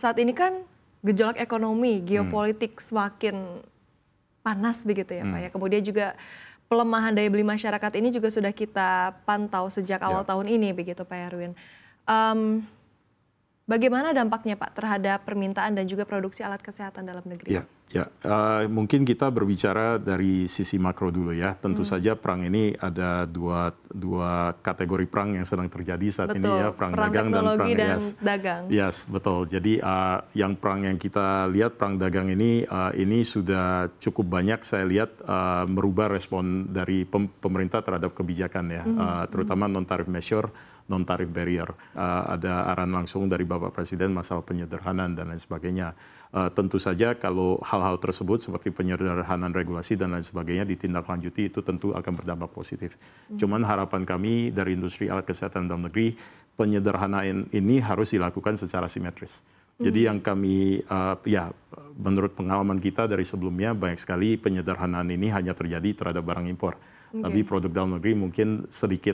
saat ini kan gejolak ekonomi, geopolitik semakin panas begitu ya Pak ya. Kemudian juga pelemahan daya beli masyarakat ini juga sudah kita pantau sejak awal tahun ini begitu Pak Erwin. Bagaimana dampaknya Pak terhadap permintaan dan juga produksi alat kesehatan dalam negeri? Mungkin kita berbicara dari sisi makro dulu ya. Tentu saja perang ini ada dua kategori perang yang sedang terjadi saat ini ya, perang dagang dan perang dagang. Yes, betul. Jadi yang perang yang kita lihat, perang dagang ini sudah cukup banyak saya lihat merubah respon dari pemerintah terhadap kebijakan ya, terutama non-tarif measure, non-tarif barrier. Ada arahan langsung dari Bapak Presiden masalah penyederhanaan dan lain sebagainya. Tentu saja kalau hal-hal tersebut seperti penyederhanaan regulasi dan lain sebagainya ditindaklanjuti itu tentu akan berdampak positif. Cuman harapan kami dari industri alat kesehatan dalam negeri, penyederhanaan ini harus dilakukan secara simetris. Jadi yang kami, menurut pengalaman kita dari sebelumnya, banyak sekali penyederhanaan ini hanya terjadi terhadap barang impor. Tapi produk dalam negeri mungkin sedikit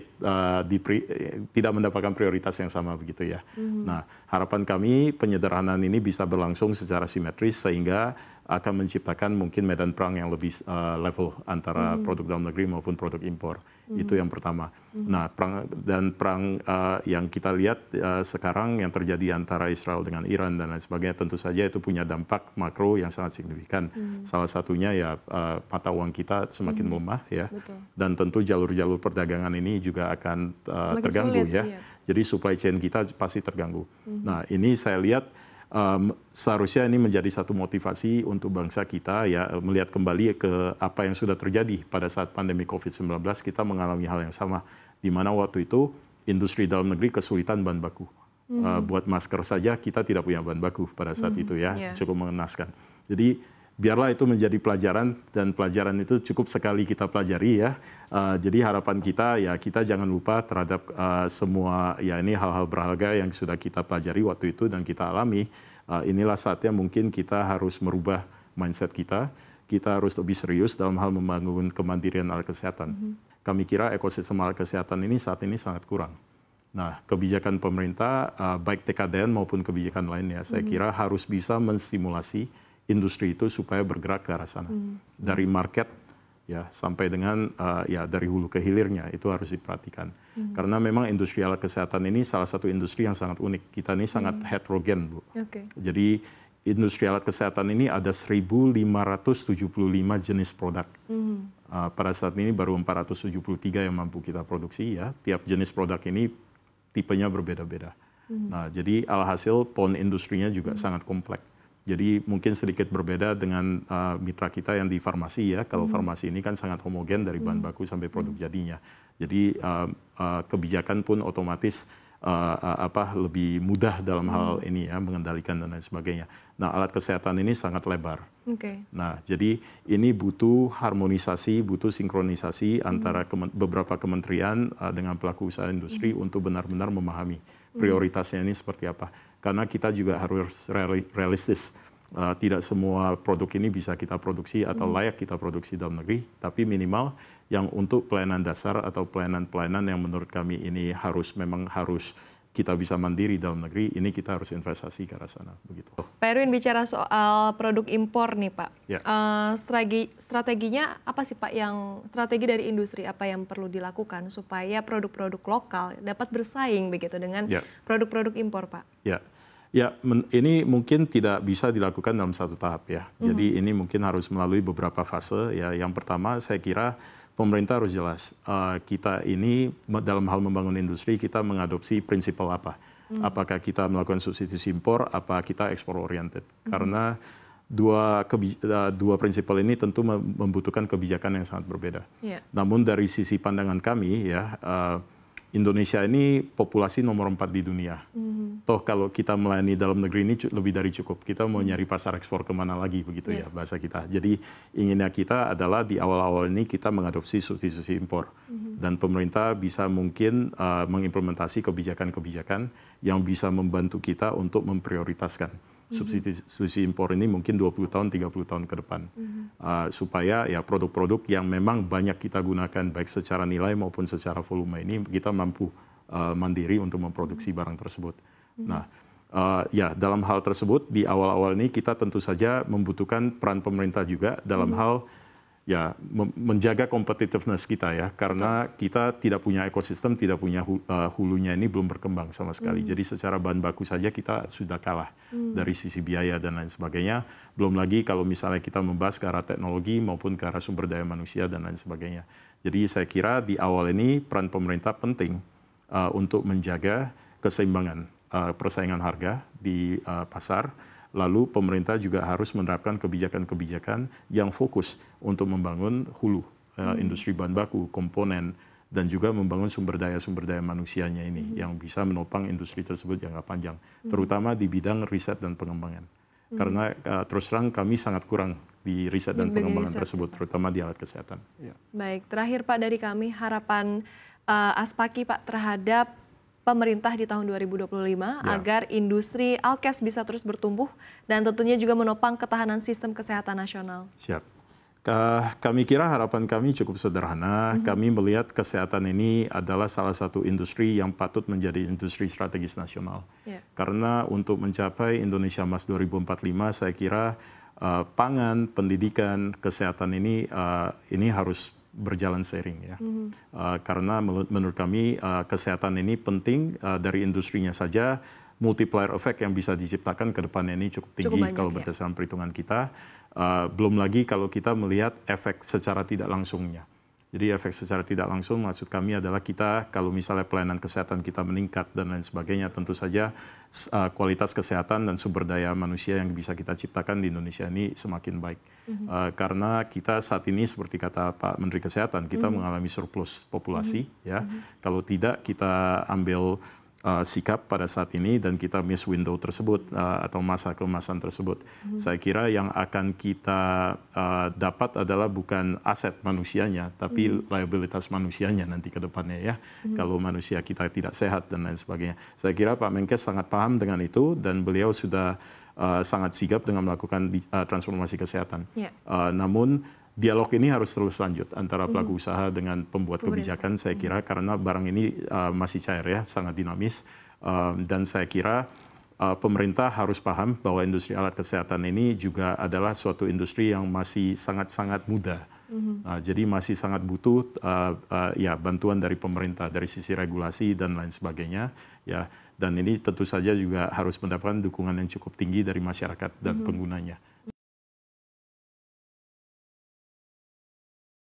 tidak mendapatkan prioritas yang sama begitu ya. Nah, harapan kami penyederhanaan ini bisa berlangsung secara simetris sehingga akan menciptakan mungkin medan perang yang lebih level antara produk dalam negeri maupun produk impor. Itu yang pertama. Nah, perang yang kita lihat sekarang yang terjadi antara Israel dengan Iran dan lain sebagainya tentu saja itu punya dampak makro yang sangat signifikan. Salah satunya ya mata uang kita semakin melemah ya. Betul. Dan tentu jalur-jalur perdagangan ini juga akan terganggu sulit, ya. Jadi supply chain kita pasti terganggu. Nah, ini saya lihat seharusnya ini menjadi satu motivasi untuk bangsa kita ya melihat kembali ke apa yang sudah terjadi pada saat pandemi COVID-19. Kita mengalami hal yang sama di mana waktu itu industri dalam negeri kesulitan bahan baku. Buat masker saja kita tidak punya bahan baku pada saat itu ya, cukup mengenaskan. Jadi biarlah itu menjadi pelajaran dan pelajaran itu cukup sekali kita pelajari ya. Jadi harapan kita ya kita jangan lupa terhadap semua ya ini hal-hal berharga yang sudah kita pelajari waktu itu dan kita alami. Inilah saatnya mungkin kita harus merubah mindset kita. Kita harus lebih serius dalam hal membangun kemandirian alat kesehatan. Kami kira ekosistem alat kesehatan ini saat ini sangat kurang. Nah, kebijakan pemerintah baik TKDN maupun kebijakan lainnya saya kira harus bisa menstimulasi industri itu supaya bergerak ke arah sana. Dari market ya sampai dengan dari hulu ke hilirnya itu harus diperhatikan. Karena memang industri alat kesehatan ini salah satu industri yang sangat unik. Kita ini sangat heterogen, Bu. Jadi industri alat kesehatan ini ada 1.575 jenis produk. Pada saat ini baru 473 yang mampu kita produksi ya. Tiap jenis produk ini tipenya berbeda-beda. Nah, jadi alhasil PON industrinya juga sangat kompleks. Jadi mungkin sedikit berbeda dengan mitra kita yang di farmasi ya. Kalau farmasi ini kan sangat homogen dari bahan baku sampai produk jadinya. Jadi kebijakan pun otomatis lebih mudah dalam hal ini ya, mengendalikan dan lain sebagainya. Nah, alat kesehatan ini sangat lebar. Nah, jadi ini butuh harmonisasi, butuh sinkronisasi antara beberapa kementerian dengan pelaku usaha industri untuk benar-benar memahami prioritasnya ini seperti apa. Karena kita juga harus realistis. Tidak semua produk ini bisa kita produksi atau layak kita produksi dalam negeri, tapi minimal yang untuk pelayanan dasar atau pelayanan-pelayanan yang menurut kami ini harus kita bisa mandiri dalam negeri, ini kita harus investasi ke arah sana. Begitu. Pak Erwin bicara soal produk impor nih Pak, strateginya apa sih Pak strategi dari industri apa yang perlu dilakukan supaya produk-produk lokal dapat bersaing begitu dengan produk-produk impor Pak? Ini mungkin tidak bisa dilakukan dalam satu tahap ya. Jadi ini mungkin harus melalui beberapa fase ya. Yang pertama saya kira pemerintah harus jelas. Kita ini dalam hal membangun industri kita mengadopsi prinsip apa? Apakah kita melakukan substitusi impor, apa kita ekspor oriented? Karena dua prinsip ini tentu membutuhkan kebijakan yang sangat berbeda. Namun dari sisi pandangan kami ya, Indonesia ini populasi nomor 4 di dunia. Toh kalau kita melayani dalam negeri ini lebih dari cukup. Kita mau nyari pasar ekspor kemana lagi begitu ya bahasa kita. Jadi inginnya kita adalah di awal-awal ini kita mengadopsi substitusi impor. Dan pemerintah bisa mungkin mengimplementasi kebijakan-kebijakan yang bisa membantu kita untuk memprioritaskan substitusi impor ini mungkin 20 tahun, 30 tahun ke depan. Supaya ya produk-produk yang memang banyak kita gunakan baik secara nilai maupun secara volume ini kita mampu mandiri untuk memproduksi barang tersebut. Nah, Ya, dalam hal tersebut di awal-awal ini kita tentu saja membutuhkan peran pemerintah juga dalam hal ya menjaga competitiveness kita ya, karena kita tidak punya ekosistem, tidak punya hulunya ini belum berkembang sama sekali. Jadi secara bahan baku saja kita sudah kalah dari sisi biaya dan lain sebagainya. Belum lagi kalau misalnya kita membahas ke arah teknologi maupun ke arah sumber daya manusia dan lain sebagainya. Jadi saya kira di awal ini peran pemerintah penting untuk menjaga keseimbangan persaingan harga di pasar. Lalu pemerintah juga harus menerapkan kebijakan-kebijakan yang fokus untuk membangun hulu industri bahan baku, komponen, dan juga membangun sumber daya manusianya ini yang bisa menopang industri tersebut jangka panjang, terutama di bidang riset dan pengembangan. Karena terus terang kami sangat kurang di riset dan pengembangan tersebut, terutama di alat kesehatan. Ya. Baik, terakhir Pak dari kami, harapan Aspaki Pak terhadap pemerintah di tahun 2025 agar industri Alkes bisa terus bertumbuh dan tentunya juga menopang ketahanan sistem kesehatan nasional. Siap. Kami kira harapan kami cukup sederhana. Kami melihat kesehatan ini adalah salah satu industri yang patut menjadi industri strategis nasional. Karena untuk mencapai Indonesia Emas 2045, saya kira pangan, pendidikan, kesehatan ini harus berjalan seiring ya. Karena menurut kami kesehatan ini penting dari industrinya saja, multiplier effect yang bisa diciptakan ke depannya ini cukup tinggi kalau berdasarkan perhitungan kita. Belum lagi kalau kita melihat efek secara tidak langsungnya. Jadi efek secara tidak langsung maksud kami adalah kita kalau misalnya pelayanan kesehatan kita meningkat dan lain sebagainya, tentu saja kualitas kesehatan dan sumber daya manusia yang bisa kita ciptakan di Indonesia ini semakin baik. Karena kita saat ini seperti kata Pak Menteri Kesehatan, kita mengalami surplus populasi. Ya. Kalau tidak kita ambil sikap pada saat ini dan kita miss window tersebut atau masa keemasan tersebut. Saya kira yang akan kita dapat adalah bukan aset manusianya, tapi liabilitas manusianya nanti ke depannya ya. Kalau manusia kita tidak sehat dan lain sebagainya. Saya kira Pak Menkes sangat paham dengan itu dan beliau sudah sangat sigap dengan melakukan transformasi kesehatan. Namun dialog ini harus terus lanjut antara pelaku usaha dengan pembuat kebijakan, saya kira, karena barang ini masih cair ya, sangat dinamis. Dan saya kira pemerintah harus paham bahwa industri alat kesehatan ini juga adalah suatu industri yang masih sangat-sangat muda. Jadi masih sangat butuh ya bantuan dari pemerintah dari sisi regulasi dan lain sebagainya. Ya, dan ini tentu saja juga harus mendapatkan dukungan yang cukup tinggi dari masyarakat dan penggunanya.